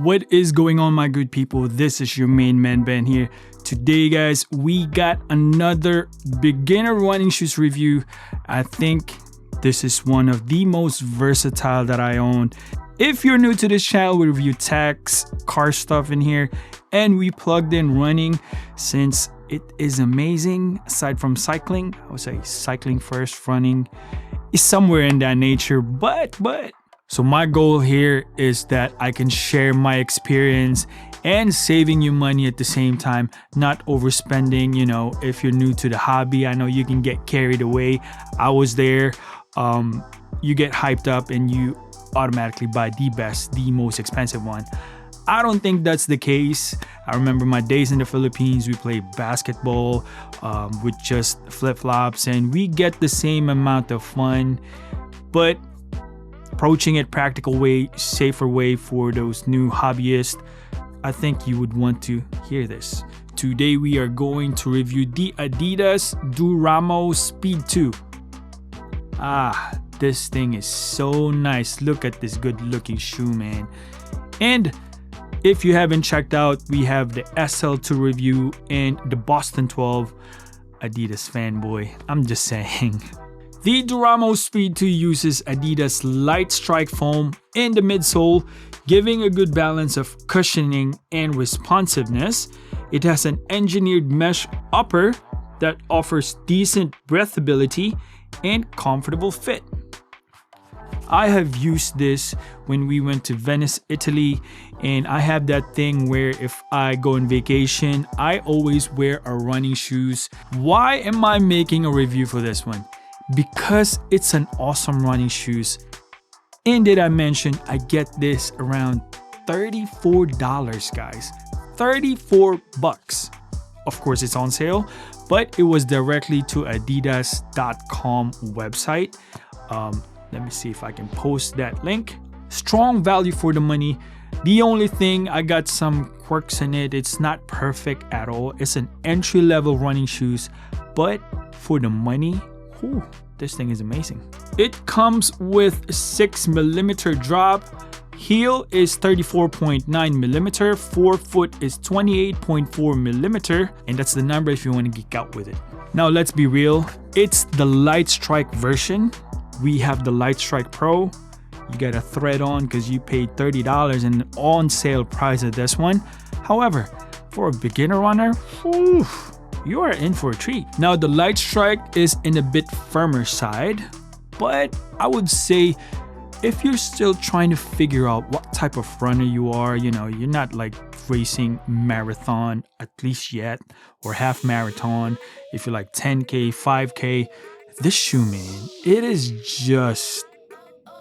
What is going on, my good people? This is your main man Ben here. Today, guys, we got another beginner running shoes review. I think this is one of the most versatile that I own. If you're new to this channel, we review techs, car stuff in here, and we plugged in running since it is amazing. Aside from cycling, I would say cycling first, running is somewhere in that nature, but so my goal here is that I can share my experience and saving you money at the same time, not overspending. You know, if you're new to the hobby, I know you can get carried away. I was there. You get hyped up and you automatically buy the best, the most expensive one. I don't think that's the case. I remember my days in the Philippines. We played basketball with just flip-flops, and we get the same amount of fun, but approaching it practical way, safer way for those new hobbyists. I think you would want to hear this. Today we are going to review the Adidas Duramo Speed 2. This thing is so nice. Look at this good looking shoe, man. And if you haven't checked out, we have the SL2 review and the Boston 12. Adidas fanboy, I'm just saying. The Duramo Speed 2 uses Adidas Light Strike foam in the midsole, giving a good balance of cushioning and responsiveness. It has an engineered mesh upper that offers decent breathability and comfortable fit. I have used this when we went to Venice, Italy, and I have that thing where if I go on vacation, I always wear a running shoes. Why am I making a review for this one? Because it's an awesome running shoes. And did I mention I get this around $34, guys. 34 bucks. Of course, it's on sale, but it was directly to adidas.com website. Let me see if I can post that link. Strong value for the money. The only thing, I got some quirks in it. It's not perfect at all. It's an entry-level running shoes, but for the money, this thing is amazing. It comes with 6mm drop. Heel is 34.9mm. Forefoot is 28.4mm. And that's the number if you want to geek out with it. Now let's be real. It's the Light Strike version. We have the Light Strike Pro. You got a thread on because you paid $30 and on sale price of this one. However, for a beginner runner, you are in for a treat. Now the Light Strike is in a bit firmer side, but I would say if you're still trying to figure out what type of runner you are, you know, you're not like racing marathon at least yet, or half marathon. If you're like 10K, 5K, this shoe, man, it is just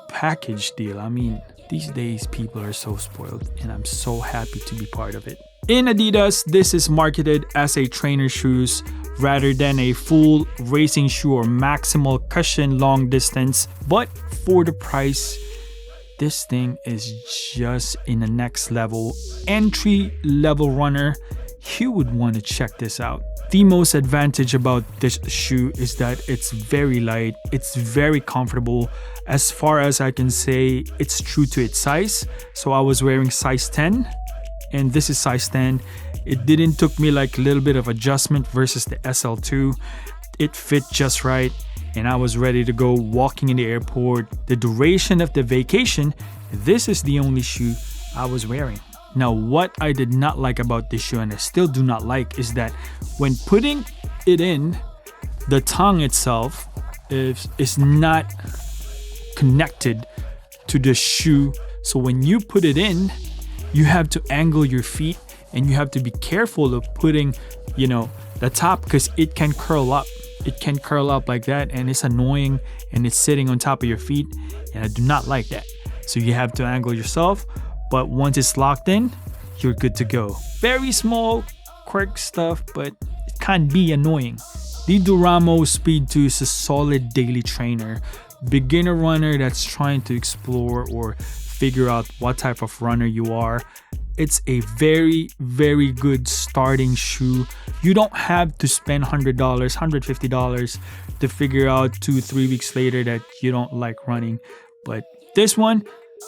package deal. I mean, these days people are so spoiled and I'm so happy to be part of it. In Adidas, this is marketed as a trainer shoes rather than a full racing shoe or maximal cushion long distance. But for the price, this thing is just in the next level. Entry level runner, you would want to check this out. The most advantage about this shoe is that it's very light, it's very comfortable. As far as I can say, it's true to its size. So I was wearing size 10 and this is size 10. It didn't took me like a little bit of adjustment versus the SL2. It fit just right and I was ready to go walking in the airport. The duration of the vacation, this is the only shoe I was wearing. Now, what I did not like about this shoe, and I still do not like, is that when putting it in, the tongue itself is not connected to the shoe. So when you put it in, you have to angle your feet and you have to be careful of putting, you know, the top, because it can curl up. It can curl up like that and it's annoying and it's sitting on top of your feet, and I do not like that. So you have to angle yourself. But once it's locked in, you're good to go. Very small quirk stuff, but it can be annoying. The Duramo Speed 2 is a solid daily trainer. Beginner runner that's trying to explore or figure out what type of runner you are. It's a very, very good starting shoe. You don't have to spend $100, $150 to figure out 2-3 weeks later that you don't like running. But this one,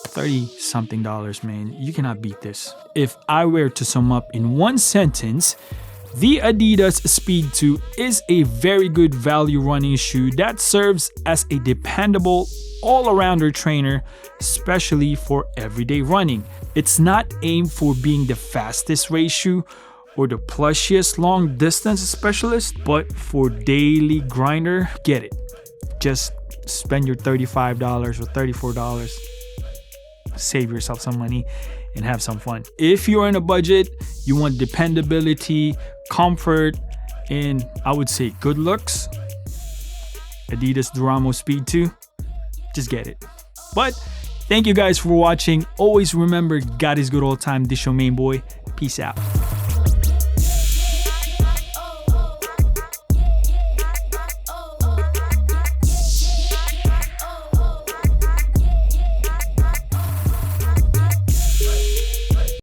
$30 something, man. You cannot beat this. If I were to sum up in one sentence, the Adidas Speed 2 is a very good value running shoe that serves as a dependable all-arounder trainer, especially for everyday running. It's not aimed for being the fastest race shoe or the plushiest long distance specialist, but for daily grinder, get it. Just spend your $35 or $34, save yourself some money and have some fun. If you're in a budget, you want dependability, comfort, and I would say good looks, Adidas Duramo Speed 2, just get it. But thank you guys for watching. Always remember, God is good all the time. This your main boy. Peace out.